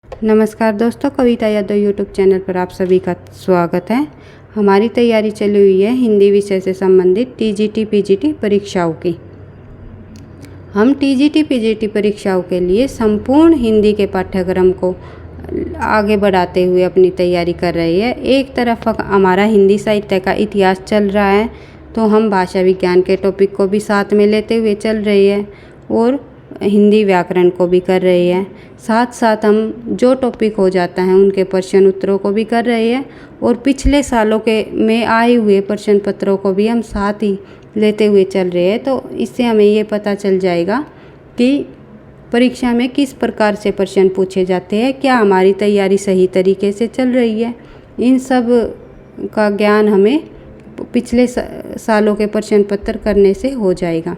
नमस्कार दोस्तों, कविता Yadav YouTube channel पर आप सभी का स्वागत है। हमारी तैयारी चली हुई है हिंदी विषय से संबंधित टीजीटी पीजीटी परीक्षाओं की। हम टीजीटी पीजीटी परीक्षाओं के लिए संपूर्ण हिंदी के पाठ्यक्रम को आगे बढ़ाते हुए अपनी तैयारी कर रहे हैं। एक तरफ हमारा हिंदी साहित्य का इतिहास चल रहा है, तो हम भाषा विज्ञान के टॉपिक को भी साथ में लेते हुए चल रहे हैं और हिंदी व्याकरण को भी कर रहे हैं। साथ साथ हम जो टॉपिक हो जाता है उनके प्रश्न उत्तरों को भी कर रहे हैं और पिछले सालों के में आए हुए प्रश्न पत्रों को भी हम साथ ही लेते हुए चल रहे हैं। तो इससे हमें ये पता चल जाएगा कि परीक्षा में किस प्रकार से प्रश्न पूछे जाते हैं, क्या हमारी तैयारी सही तरीके से चल रही है। इन सब का ज्ञान हमें पिछले सालों के प्रश्न पत्र करने से हो जाएगा।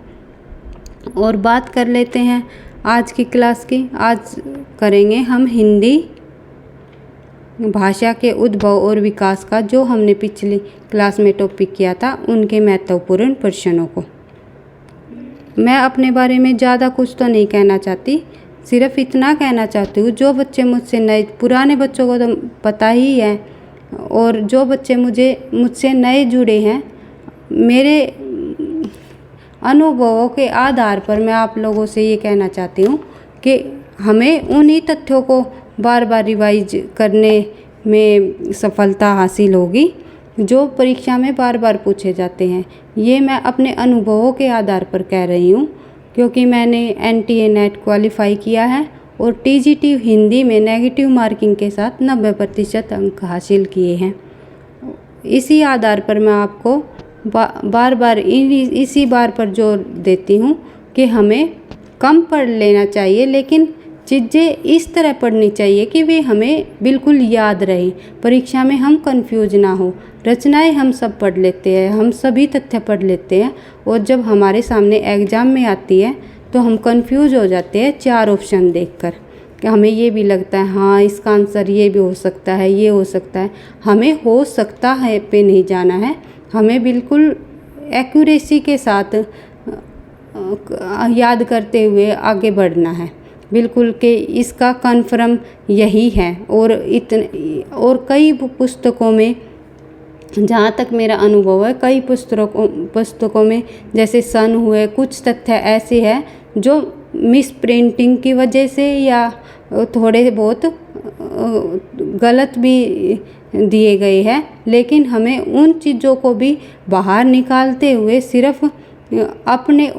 और बात कर लेते हैं आज की क्लास की। आज करेंगे हम हिंदी भाषा के उद्भव और विकास का, जो हमने पिछली क्लास में टॉपिक किया था, उनके महत्वपूर्ण प्रश्नों को। मैं अपने बारे में ज़्यादा कुछ तो नहीं कहना चाहती, सिर्फ इतना कहना चाहती हूँ, जो बच्चे मुझसे नए, पुराने बच्चों को तो पता ही है, और जो बच्चे मुझसे नए जुड़े हैं, मेरे अनुभवों के आधार पर मैं आप लोगों से ये कहना चाहती हूँ कि हमें उन्हीं तथ्यों को बार बार रिवाइज करने में सफलता हासिल होगी जो परीक्षा में बार बार पूछे जाते हैं। ये मैं अपने अनुभवों के आधार पर कह रही हूँ, क्योंकि मैंने NTA नेट क्वालिफाई किया है और TGT हिंदी में नेगेटिव मार्किंग के साथ 90% अंक हासिल किए हैं। इसी आधार पर मैं आपको बार बार इसी बार पर जोर देती हूँ कि हमें कम पढ़ लेना चाहिए, लेकिन चीज़ें इस तरह पढ़नी चाहिए कि वे हमें बिल्कुल याद रहें, परीक्षा में हम कंफ्यूज ना हो। रचनाएं हम सब पढ़ लेते हैं, हम सभी तथ्य पढ़ लेते हैं, और जब हमारे सामने एग्ज़ाम में आती है तो हम कंफ्यूज हो जाते हैं 4 ऑप्शन देखकर, कि हमें ये भी लगता है हाँ इसका आंसर ये भी हो सकता है, ये हो सकता है। हमें हो सकता है पे नहीं जाना है, हमें बिल्कुल एक्यूरेसी के साथ याद करते हुए आगे बढ़ना है, बिल्कुल कि इसका कन्फर्म यही है। और कई पुस्तकों में, जहाँ तक मेरा अनुभव है, कई पुस्तकों में जैसे सन हुए, कुछ तथ्य ऐसे हैं जो मिस प्रिंटिंग की वजह से या थोड़े बहुत गलत भी दिए गए हैं, लेकिन हमें उन चीज़ों को भी बाहर निकालते हुए सिर्फ अपने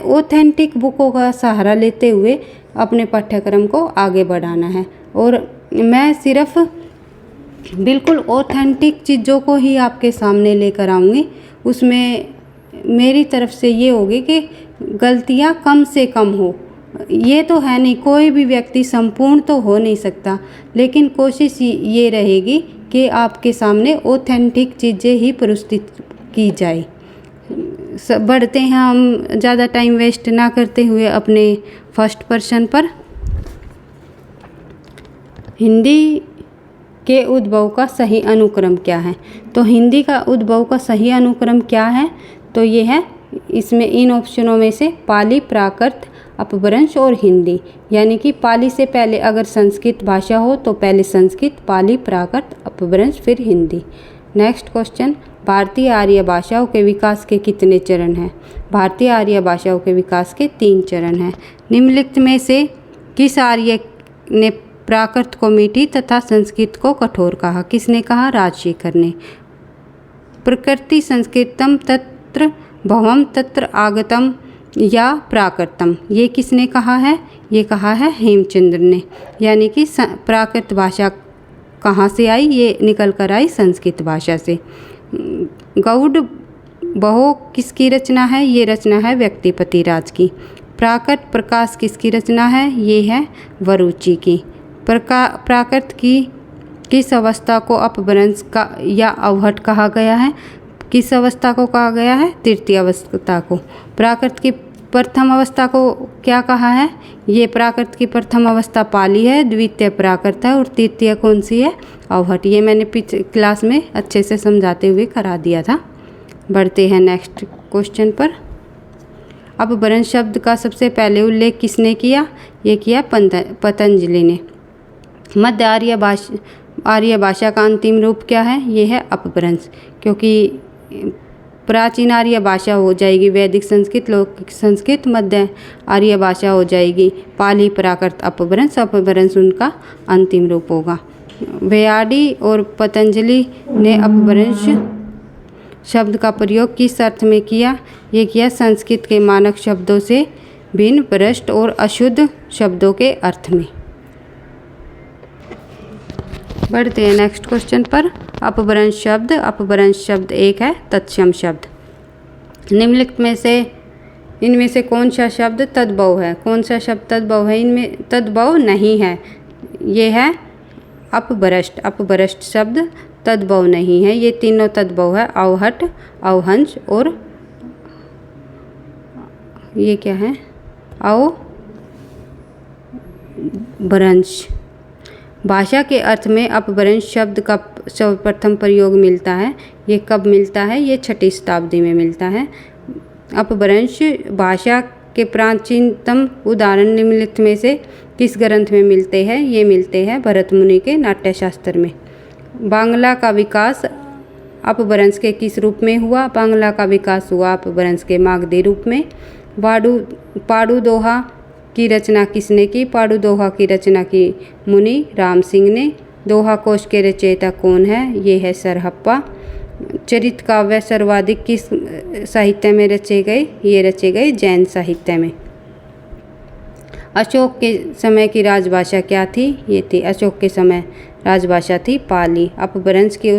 ऑथेंटिक बुकों का सहारा लेते हुए अपने पाठ्यक्रम को आगे बढ़ाना है। और मैं सिर्फ बिल्कुल ऑथेंटिक चीज़ों को ही आपके सामने लेकर आऊँगी। उसमें मेरी तरफ से ये होगी कि गलतियाँ कम से कम हो। ये तो है नहीं, कोई भी व्यक्ति संपूर्ण तो हो नहीं सकता, लेकिन कोशिश ये रहेगी कि आपके सामने ऑथेंटिक चीज़ें ही प्रस्तुत की जाए। बढ़ते हैं हम ज़्यादा टाइम वेस्ट ना करते हुए अपने फर्स्ट प्रश्न पर। हिंदी के उद्भव का सही अनुक्रम क्या है? तो हिंदी का उद्भव का सही अनुक्रम क्या है? तो ये है, इसमें इन ऑप्शनों में से पाली, प्राकृत, अपभ्रंश और हिंदी। यानी कि पाली से पहले अगर संस्कृत भाषा हो तो पहले संस्कृत, पाली, प्राकृत, अपभ्रंश, फिर हिंदी। नेक्स्ट क्वेश्चन, भारतीय आर्य भाषाओं के विकास के कितने चरण हैं? भारतीय आर्य भाषाओं के विकास के 3 चरण हैं। निम्नलिखित में से किस आर्य ने प्राकृत को मीठी तथा संस्कृत को कठोर कहा? किसने कहा? राजशेखर ने। प्रकृति संस्कृतम तत्र भवम तत्र आगतम या प्राकृतम, ये किसने कहा है? ये कहा है हेमचंद्र ने। यानी कि प्राकृत भाषा कहाँ से आई? ये निकल कर आई संस्कृत भाषा से। गौड़ बहो किसकी रचना है? ये रचना है व्यक्तिपति राज की। प्राकृत प्रकाश किसकी रचना है? ये है वरुचि की। प्राकृत की किस अवस्था को अपभ्रंश का या अवहट कहा गया है? किस अवस्था को कहा गया है? तृतीय अवस्था को। प्राकृत की प्रथम अवस्था को क्या कहा है? ये प्राकृत की प्रथम अवस्था पाली है, द्वितीय प्राकृत है और तृतीय कौन सी है? अवहट। ये मैंने पिछले क्लास में अच्छे से समझाते हुए करा दिया था। बढ़ते हैं नेक्स्ट क्वेश्चन पर। अपभ्रंश शब्द का सबसे पहले उल्लेख किसने किया? ये किया पतंजलि ने। मध्य आर्य भाषा का अंतिम रूप क्या है? ये है अपभ्रंश, क्योंकि प्राचीन आर्य भाषा हो जाएगी वैदिक संस्कृत, लौकिक संस्कृत, मध्य आर्य भाषा हो जाएगी पाली, प्राकृत, अपभ्रंश। अपभ्रंश उनका अंतिम रूप होगा। वैयाडी और पतंजलि ने अपभ्रंश शब्द का प्रयोग किस अर्थ में किया? ये किया संस्कृत के मानक शब्दों से भिन्न, भ्रष्ट और अशुद्ध शब्दों के अर्थ में। बढ़ते हैं नेक्स्ट क्वेश्चन पर। अपभ्रंश शब्द। अपभ्रंश शब्द एक है तत्सम शब्द। निम्नलिखित में से इनमें से कौन सा शब्द तद्भव है? कौन सा शब्द तद्भव है? इनमें तद्भव नहीं है। ये है अपभ्रष्ट। अपभ्रष्ट शब्द तद्भव नहीं है। ये तीनों तद्भव है, अवहट, अवहंस और ये क्या है? अवभ्रंश। भाषा के अर्थ में अपभ्रंश शब्द का सर्वप्रथम प्रयोग मिलता है। ये कब मिलता है? ये 6वीं शताब्दी में मिलता है। अपभ्रंश भाषा के प्राचीनतम उदाहरण निम्नलिखित में से किस ग्रंथ में मिलते हैं? ये मिलते हैं भरत मुनि के नाट्यशास्त्र में। बांग्ला का विकास अपभ्रंश के किस रूप में हुआ? बांग्ला का विकास हुआ अपभ्रंश के मागधी रूप में। पाड़ू दोहा की रचना किसने की? पाड़ू दोहा की रचना की मुनि राम सिंह ने। दोहा कोश के रचयिता कौन है? ये है सरहप्पा। चरित काव्य सर्वाधिक किस साहित्य में रचे गए? ये रचे गए जैन साहित्य में। अशोक के समय की राजभाषा क्या थी? ये थी अशोक के समय राजभाषा थी पाली। अपभ्रंश की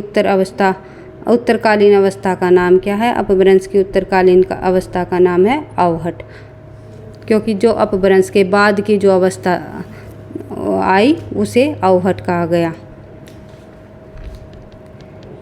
उत्तरकालीन अवस्था का नाम क्या है? अपभ्रंश की उत्तरकालीन अवस्था का नाम है अवहट, क्योंकि जो अपभ्रंश के बाद की जो अवस्था आई उसे अवहट कहा गया।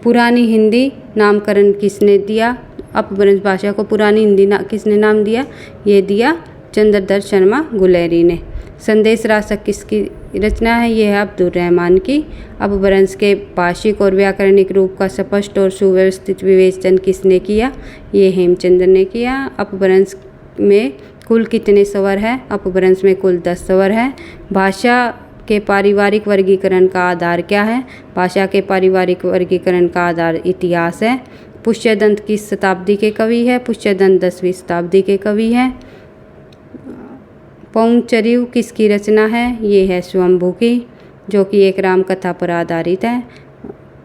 पुरानी हिंदी नामकरण किसने दिया? अपभ्रंश भाषा को पुरानी हिंदी किसने नाम दिया? ये दिया चंद्रधर शर्मा गुलेरी ने। संदेश रासक किसकी रचना है? ये है अब्दुल रहमान की। अपभ्रंश के भाषिक और व्याकरणिक रूप का स्पष्ट और सुव्यवस्थित विवेचन किसने किया? ये हेमचंद्र ने किया। अपभ्रंश में कुल कितने स्वर है? अपभ्रंश में कुल 10 स्वर है। भाषा के पारिवारिक वर्गीकरण का आधार क्या है? भाषा के पारिवारिक वर्गीकरण का आधार इतिहास है। पुष्यदंत किस शताब्दी के कवि है? पुष्यदंत 10वीं शताब्दी के कवि है। पौंचर्यु किसकी रचना है? ये है स्वयंभू की, जो कि एक राम कथा पर आधारित है।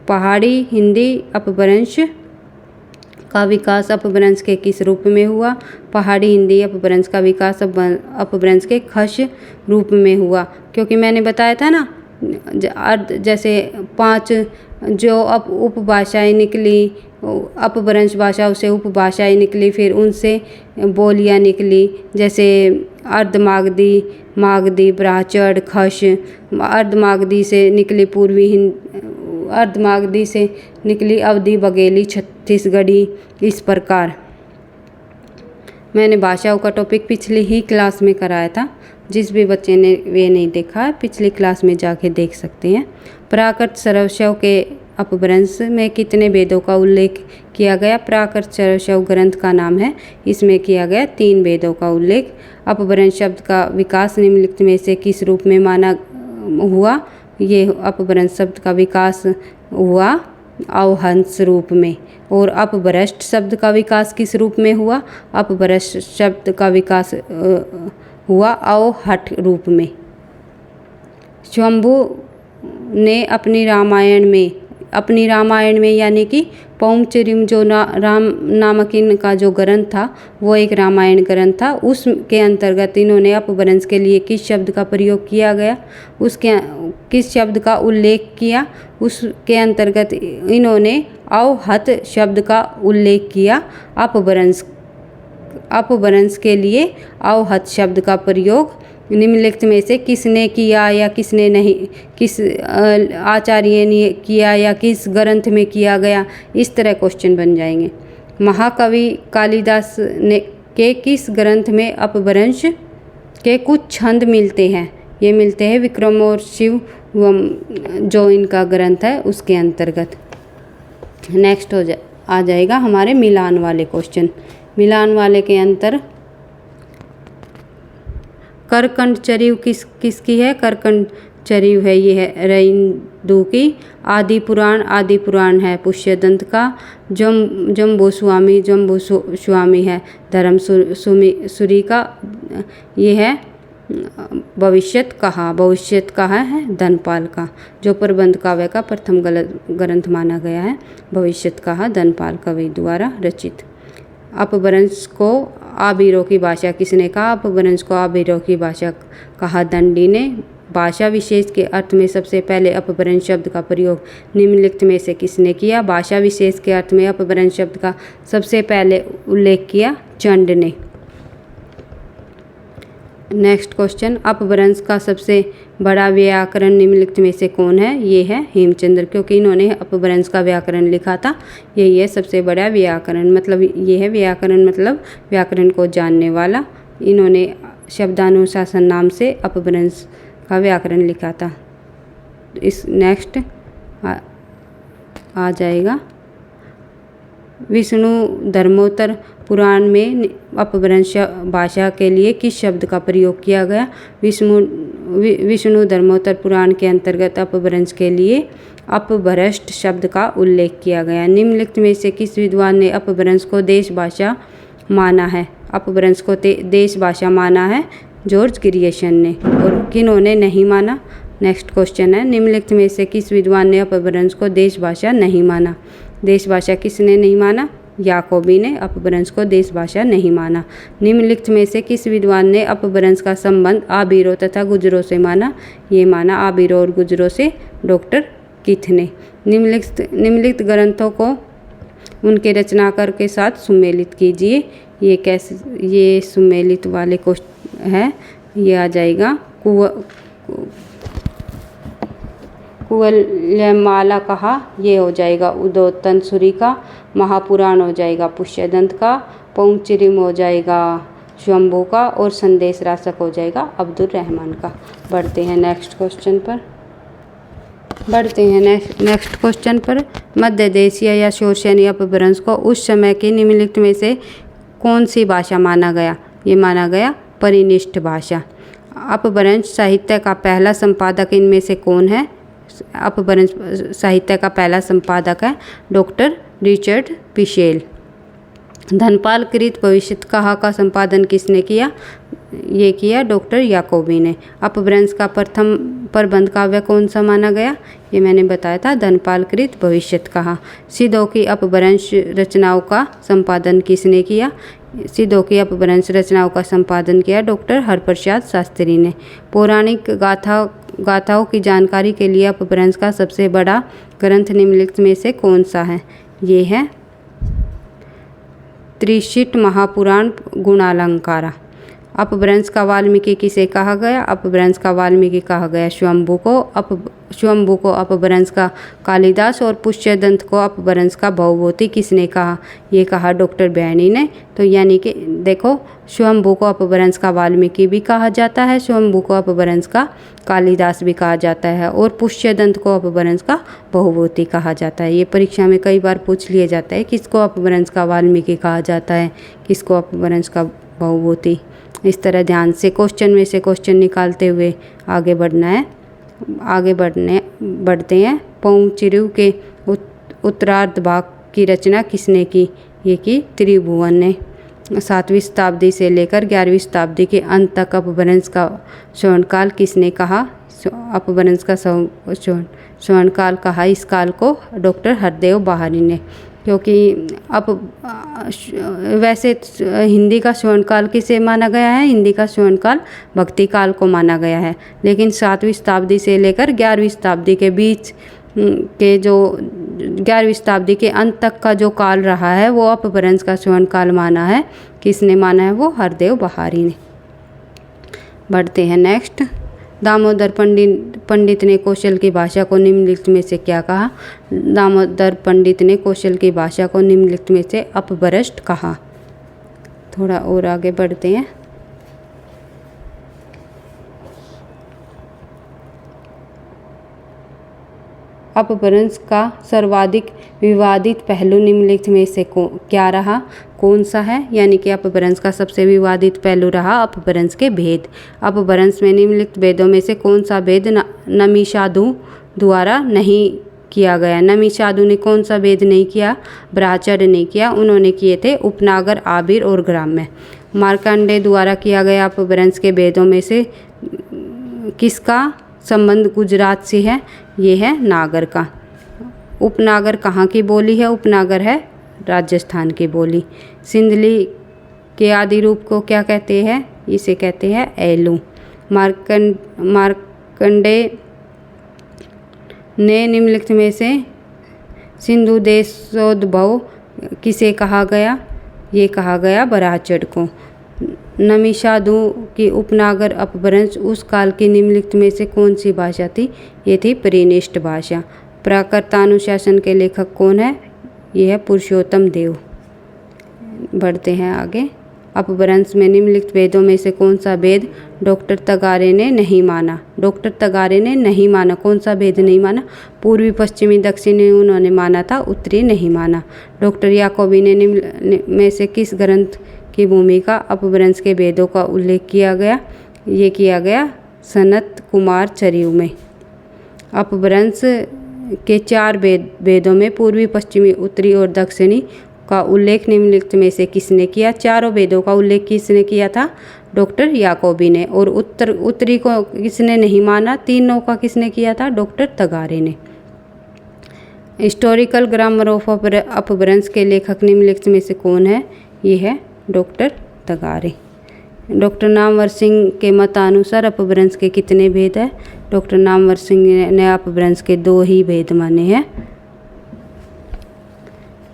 पहाड़ी हिंदी अपभ्रंश का विकास अपभ्रंश के किस रूप में हुआ? पहाड़ी हिंदी अपभ्रंश का विकास अपभ्रंश के खश रूप में हुआ, क्योंकि मैंने बताया था ना जैसे 5 जो उपभाषाएं निकली, अपभ्रंश भाषा से उपभाषाएं निकली, फिर उनसे बोलियां निकली, जैसे अर्धमागधी, मागधी, ब्राह्मण, खश। अर्धमागधी से निकली पूर्वी अर्धमागधी से निकली अवधी, बघेली, छत्तीसगढ़ी। इस प्रकार मैंने भाषाओं का टॉपिक पिछली ही क्लास में कराया था। जिस भी बच्चे ने वे नहीं देखा है पिछली क्लास में जाके देख सकते हैं। प्राकृत सरवशव के अपभ्रंश में कितने वेदों का उल्लेख किया गया? प्राकृत सरवशव ग्रंथ का नाम है, इसमें किया गया 3 वेदों का उल्लेख। अपभ्रंश शब्द का विकास निम्नलिखित में से किस रूप में माना हुआ? ये अपभ्रंश शब्द का विकास हुआ अवहंस रूप में। और अपभ्रष्ट शब्द का विकास किस रूप में हुआ? अपभ्रष्ट शब्द का विकास हुआ अवहट रूप में। स्वयंभू ने अपनी रामायण में यानी कि पौंचर्यु जो राम नामक का जो ग्रंथ था वो एक रामायण ग्रंथ था। उसके अंतर्गत इन्होंने अपभ्रंश के लिए किस शब्द का प्रयोग किया गया? उसके किस शब्द का उल्लेख किया? उसके अंतर्गत इन्होंने अवहत शब्द का उल्लेख किया। अपभ्रंश के लिए अवहत शब्द का प्रयोग निम्नलिखित में से किसने किया या किसने नहीं, किस आचार्य ने किया या किस ग्रंथ में किया गया? इस तरह क्वेश्चन बन जाएंगे। महाकवि कालिदास ने के किस ग्रंथ में अपभ्रंश के कुछ छंद मिलते हैं? ये मिलते हैं विक्रम और शिव जो इनका ग्रंथ है उसके अंतर्गत। नेक्स्ट आ जाएगा हमारे मिलान वाले क्वेश्चन। मिलान वाले के अंतर करकंड चर्यु किसकी है? करकंड चरिव है ये है रईंदू की। आदि पुराण है पुष्यदंत का। जम्बू स्वामी है धर्मसुरी का। ये है भविष्यत कहा है धनपाल का, जो प्रबंध काव्य का प्रथम ग्रंथ माना गया है। भविष्यत कहा धनपाल कवि द्वारा रचित। अपभ्रंश को आबीरों की भाषा किसने कहा? अपभ्रंश को आबीरों की भाषा कहा दंडी ने। भाषा विशेष के अर्थ में सबसे पहले अपभ्रंश शब्द का प्रयोग निम्नलिखित में से किसने किया? भाषा विशेष के अर्थ में अपभ्रंश शब्द का सबसे पहले उल्लेख किया चंड ने। नेक्स्ट क्वेश्चन, अपभ्रंश का सबसे बड़ा व्याकरण निम्नलिखित में से कौन है? ये है हेमचंद्र, क्योंकि इन्होंने अपभ्रंश का व्याकरण लिखा था। यही है सबसे बड़ा व्याकरण, मतलब ये है व्याकरण मतलब व्याकरण को जानने वाला। इन्होंने शब्दानुशासन नाम से अपभ्रंश का व्याकरण लिखा था। इस नेक्स्ट आ जाएगा विष्णु धर्मोत्तर पुराण में अपभ्रंश भाषा के लिए किस शब्द का प्रयोग किया गया? विष्णु धर्मोत्तर पुराण के अंतर्गत अपभ्रंश के लिए अपभ्रष्ट शब्द का उल्लेख किया गया। निम्नलिखित में से किस विद्वान ने अपभ्रंश को देश भाषा माना है? अपभ्रंश को देश भाषा माना है जॉर्ज ग्रियर्सन ने। और किन्होंने नहीं माना? नेक्स्ट क्वेश्चन है, निम्नलिखित में से किस विद्वान ने अपभ्रंश को देश भाषा नहीं माना? देश भाषा किसने नहीं माना? याकोबी ने अपभ्रंश को देश भाषा नहीं माना। निम्नलिखित में से किस विद्वान ने अपभ्रंश का संबंध आबीरों तथा गुजरों से माना? ये माना आबीरों और गुजरों से डॉक्टर किथ ने। निम्नलिखित ग्रंथों को उनके रचनाकार के साथ सुमेलित कीजिए। ये कैसे, ये सुमेलित वाले क्वेश्चन है। ये आ जाएगा कुवलयमाला कहा, ये हो जाएगा उद्योतनसुरी का। महापुराण हो जाएगा पुष्यदंत का। पौंचरिम हो जाएगा शंभू का। और संदेश रासक हो जाएगा अब्दुल रहमान का। बढ़ते हैं नेक्स्ट क्वेश्चन पर। मध्य देशीय या शोरसेनी अपभ्रंश को उस समय के निम्नलिखित में से कौन सी भाषा माना गया? ये माना गया परिनिष्ठ भाषा। अपभ्रंश साहित्य का पहला संपादक इनमें से कौन है? अपभ्रंश साहित्य का पहला संपादक है डॉक्टर रिचर्ड पिशेल। धनपाल कृत भविष्यत कहा का संपादन किसने किया? ये किया डॉक्टर याकोबी ने। अपभ्रंश का प्रथम प्रबंध काव्य कौन सा माना गया? ये मैंने बताया था धनपाल कृत भविष्यत कहा। सिद्धों की अपभ्रंश रचनाओं का संपादन किसने किया? सिद्धों की अपभ्रंश रचनाओं का संपादन किया डॉक्टर हरप्रसाद शास्त्री ने। पौराणिक गाथाओं की जानकारी के लिए अपभ्रंश का सबसे बड़ा ग्रंथ निम्नलिखित में से कौन सा है? ये है त्रिशिट महापुराण गुणालंकारा। अपभ्रंश का वाल्मीकि किसे कहा गया? अपभ्रंश का वाल्मीकि कहा गया शंभू को। अपभ्रंश का कालिदास और पुष्यदंत को अपभ्रंश का भवभूति किसने कहा? ये कहा डॉक्टर बैनी ने। तो यानी कि देखो, शंभू को अपभ्रंश का वाल्मीकि भी कहा जाता है, शंभू को अपभ्रंश का कालिदास भी कहा जाता है, और पुष्यदंत को अपभ्रंश का भवभूति कहा जाता है। ये परीक्षा में कई बार पूछ लिया जाता है, किसको अपभ्रंश का वाल्मीकि कहा जाता है, किसको अपभ्रंश का भवभूति। इस तरह ध्यान से क्वेश्चन में से क्वेश्चन निकालते हुए आगे बढ़ना है। बढ़ते हैं। पौंचरिव के उत्तरार्ध भाग की रचना किसने की? ये की त्रिभुवन ने। 7वीं शताब्दी से लेकर 11वीं शताब्दी के अंत तक अपभ्रंश का स्वर्णकाल किसने कहा? अपभ्रंश का स्वर्णकाल कहा इस काल को डॉक्टर हरदेव बहारी ने। क्योंकि अब वैसे हिंदी का स्वर्णकाल किसे माना गया है? हिंदी का स्वर्णकाल भक्ति काल को माना गया है। लेकिन 7वीं शताब्दी से लेकर 11वीं शताब्दी के बीच के जो 11वीं शताब्दी के अंत तक का जो काल रहा है वो अपभ्रंश का स्वर्णकाल माना है। किसने माना है? वो हरदेव बहारी ने। बढ़ते हैं नेक्स्ट। दामोदर पंडित ने कौशल की भाषा को निम्नलिखित में से क्या कहा? दामोदर पंडित ने कौशल की भाषा को निम्नलिखित में से अपभ्रष्ट कहा। थोड़ा और आगे बढ़ते हैं। अपभ्रंश का सर्वाधिक विवादित पहलू निम्नलिखित में से क्या रहा, कौन सा है? यानी कि अपभ्रंश का सबसे विवादित पहलू रहा अपभ्रंश के भेद। अपभ्रंश में निम्नलिखित भेदों में से कौन सा भेद नमिषादु द्वारा नहीं किया गया? नमिषादु ने कौन सा भेद नहीं किया? ब्राह्मण ने किया। उन्होंने किए थे उपनागर, आबिर और ग्राम्य। मार्कंडेय द्वारा किया गया अपभ्रंश के भेदों में से किसका संबंध गुजरात से है? ये है नागर का। उपनागर कहाँ की बोली है? उपनागर है राजस्थान की बोली। सिंधली के आदि रूप को क्या कहते हैं? इसे कहते हैं एलू। मार्कंडेय ने निम्नलिखित में से सिंधु देशोद्भव किसे कहा गया? ये कहा गया बराहचड़ को। नमिषादु की उपनागर अपभ्रंश उस काल की निम्नलिखित में से कौन सी भाषा थी? ये थी परिनिष्ठ भाषा। प्राकृतानुशासन के लेखक कौन है? ये है पुरुषोत्तम देव। बढ़ते हैं आगे। अपभ्रंश में निम्नलिखित भेदों में से कौन सा भेद डॉक्टर तगारे ने नहीं माना? डॉक्टर तगारे ने नहीं माना। कौन सा भेद नहीं माना? पूर्वी, पश्चिमी, दक्षिणी उन्होंने माना था, उत्तरी नहीं माना। डॉक्टर याकोबी ने निम्न में से किस ग्रंथ की भूमिका अपभ्रंश के भेदों का उल्लेख किया गया? ये किया गया सनत कुमार चरियू में। अपभ्रंश के 4 भेदों में पूर्वी, पश्चिमी, उत्तरी और दक्षिणी का उल्लेख निम्नलिखित में से किसने किया? चारों भेदों का उल्लेख किसने किया था? डॉक्टर याकोबी ने। और उत्तरी को किसने नहीं माना? तीनों का किसने किया था? डॉक्टर तगारे ने। हिस्टोरिकल ग्रामर ऑफ अपभ्रंश के लेखक निम्नलिखित में से कौन है? ये है डॉक्टर तगारे। डॉक्टर नामवर सिंह के मतानुसार अपभ्रंश के कितने भेद हैं? डॉक्टर नामवर सिंह ने अपभ्रंश के 2 ही भेद माने हैं।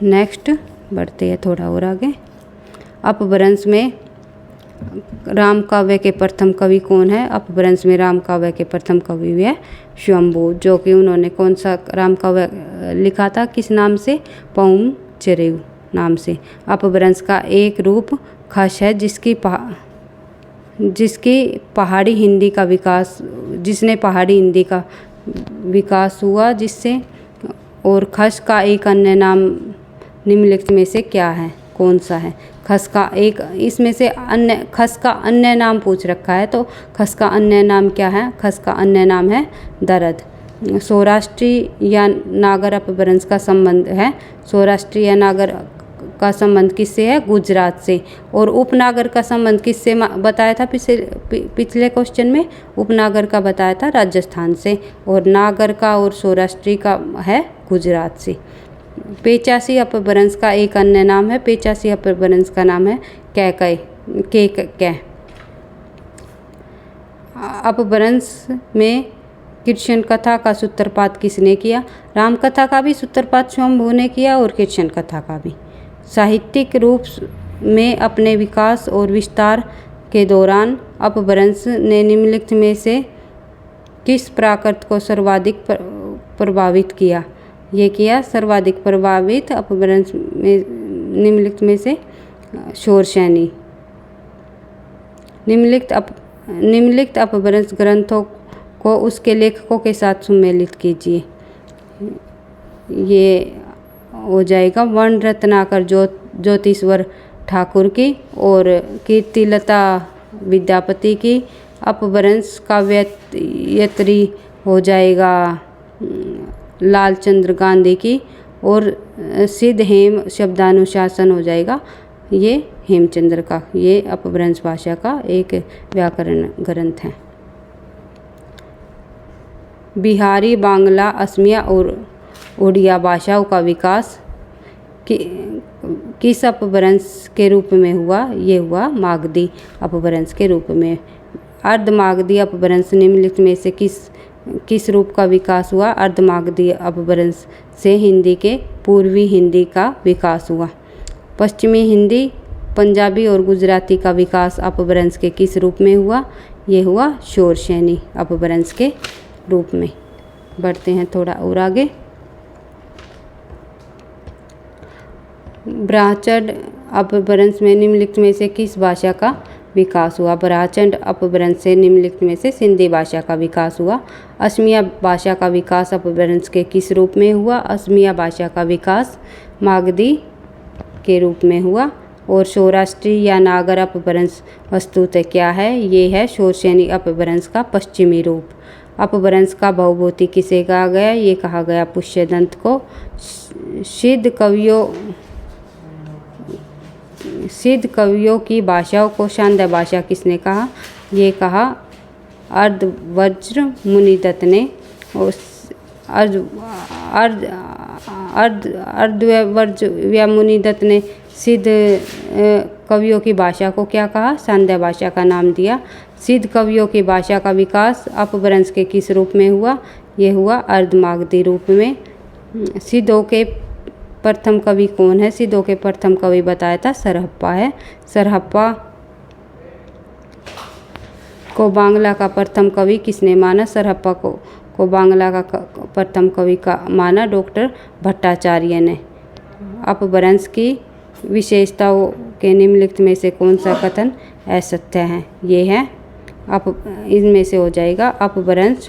नेक्स्ट बढ़ते हैं थोड़ा और आगे। अपभ्रंश में राम काव्य के प्रथम कवि कौन है? अपभ्रंश में राम काव्य के प्रथम कवि है स्वयंभू, जो कि उन्होंने कौन सा राम काव्य लिखा था? किस नाम से? पहुम चरेऊ नाम से। अपभ्रंश का एक रूप खस है जिसकी पहाड़ी हिंदी का विकास हुआ जिससे। और खस का एक अन्य नाम निम्नलिखित में से क्या है? कौन सा है? खस का एक इसमें से खस का अन्य नाम पूछ रखा है, तो खस का अन्य नाम क्या है? खस का अन्य नाम है दरद। सौराष्ट्री या नागर अपभ्रंश का संबंध है। सौराष्ट्री या नागर का संबंध किससे है? गुजरात से। और उपनागर का संबंध किससे बताया था पिछले क्वेश्चन में? उपनागर का बताया था राजस्थान से। और नागर का और सौराष्ट्री का है गुजरात से। पेचासी अपभ्रंश का एक अन्य नाम है। पेचासी अपभ्रंश का नाम है कैकय। अपभ्रंश में कृष्ण कथा का सूत्रपात किसने किया? राम कथा का भी सूत्रपात स्वयंभू ने किया और कृष्ण कथा का भी। साहित्यिक रूप में अपने विकास और विस्तार के दौरान अपभ्रंश ने निम्नलिखित में से किस प्राकृत को सर्वाधिक प्रभावित किया? ये किया सर्वाधिक प्रभावित अपभ्रंश में निम्नलिखित में से शौरसेनी। निम्नलिखित अपभ्रंश ग्रंथों को उसके लेखकों के साथ सम्मिलित कीजिए। ये हो जाएगा वर्ण रत्नाकर ज्योतिश्वर ठाकुर की और कीर्तिलता विद्यापति की। अपभ्रंश काव्यत्री हो जाएगा लालचंद्र गांधी की। और सिद्ध हेम शब्दानुशासन हो जाएगा ये हेमचंद्र का। ये अपभ्रंश भाषा का एक व्याकरण ग्रंथ है। बिहारी, बांग्ला, असमिया और उड़िया भाषाओं का विकास किस अपभ्रंश के रूप में हुआ? ये हुआ मागधी अपभ्रंश के रूप में। अर्धमागधी अपभ्रंश निम्नलिखित में से किस रूप का विकास हुआ? अर्धमागधी अपभ्रंश से हिंदी के पूर्वी हिंदी का विकास हुआ। पश्चिमी हिंदी, पंजाबी और गुजराती का विकास अपभ्रंश के किस रूप में हुआ? ये हुआ शौरसेनी अपभ्रंश के रूप में। बढ़ते हैं थोड़ा और आगे। ब्राह्मण अपभ्रंश में निम्नलिखित में से किस भाषा का विकास हुआ। प्रचंड अपभ्रंश से निम्नलिखित में से सिंधी भाषा का विकास हुआ। असमिया भाषा का विकास अपभ्रंश के किस रूप में हुआ? असमिया भाषा का विकास मागधी के रूप में हुआ। और सौराष्ट्री या नागर अपभ्रंश वस्तुतः क्या है? ये है शोरसेनी अपभ्रंश का पश्चिमी रूप। अपभ्रंश का बहुभूति किसे कहा गया? ये कहा गया पुष्यदंत को। सिद्ध कवियों की भाषाओं को शांध्य भाषा किसने कहा? ये कहा अर्धवज्र मुनिदत्त ने। और अर्धवज्र मुनिदत्त ने सिद्ध कवियों की भाषा को क्या कहा? शांध्य भाषा का नाम दिया। सिद्ध कवियों की भाषा का विकास अपभ्रंश के किस रूप में हुआ? ये हुआ अर्धमागधी रूप में। सिद्धों के प्रथम कवि कौन है? सिद्धों के प्रथम कवि बताया था सरहप्पा है। सरहप्पा को बांग्ला का प्रथम कवि किसने माना? सरहप्पा को बांग्ला का प्रथम कवि का माना डॉक्टर भट्टाचार्य ने। अपभ्रंश की विशेषताओं के निम्नलिखित में से कौन सा कथन असत्य है? ये है इनमें से हो जाएगा अपभ्रंश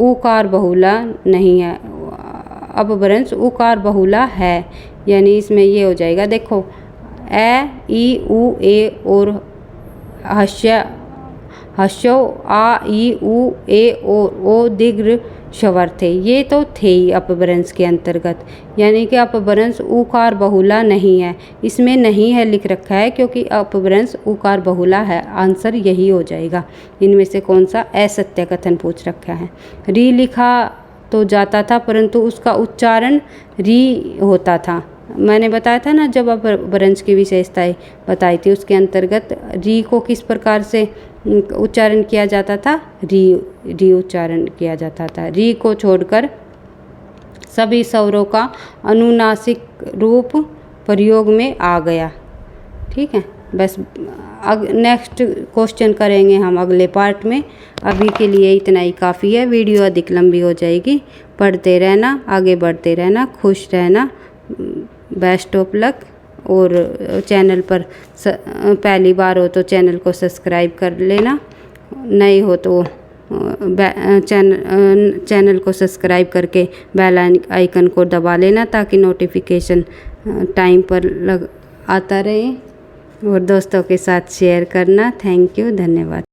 उकार बहुला नहीं है। अपभ्रंश उकार बहुला है, यानी इसमें ये हो जाएगा। देखो ए ई उ ए और हस्यो आ ई उ ए और ओ दीर्घ स्वर थे, ये तो थे ही अपभ्रंश के अंतर्गत, यानी कि अपभ्रंश उकार बहुला नहीं है। इसमें नहीं है लिख रखा है क्योंकि अपभ्रंश उकार बहुला है। आंसर यही हो जाएगा। इनमें से कौन सा असत्य कथन पूछ रखा है? री लिखा तो जाता था परंतु उसका उच्चारण री होता था। मैंने बताया था ना जब अपभ्रंश की विशेषताएं बताई थी, उसके अंतर्गत री को किस प्रकार से उच्चारण किया जाता था? री उच्चारण किया जाता था। री को छोड़कर सभी स्वरों का अनुनासिक रूप प्रयोग में आ गया। ठीक है, बस नेक्स्ट क्वेश्चन करेंगे हम अगले पार्ट में। अभी के लिए इतना ही काफ़ी है। वीडियो अधिक लंबी हो जाएगी। पढ़ते रहना, आगे बढ़ते रहना, खुश रहना। Best of luck. और चैनल पर पहली बार हो तो चैनल को सब्सक्राइब कर लेना, नए हो तो चैनल को सब्सक्राइब करके बेल आइकन को दबा लेना ताकि नोटिफिकेशन टाइम पर आता रहे। और दोस्तों के साथ शेयर करना। थैंक यू, धन्यवाद।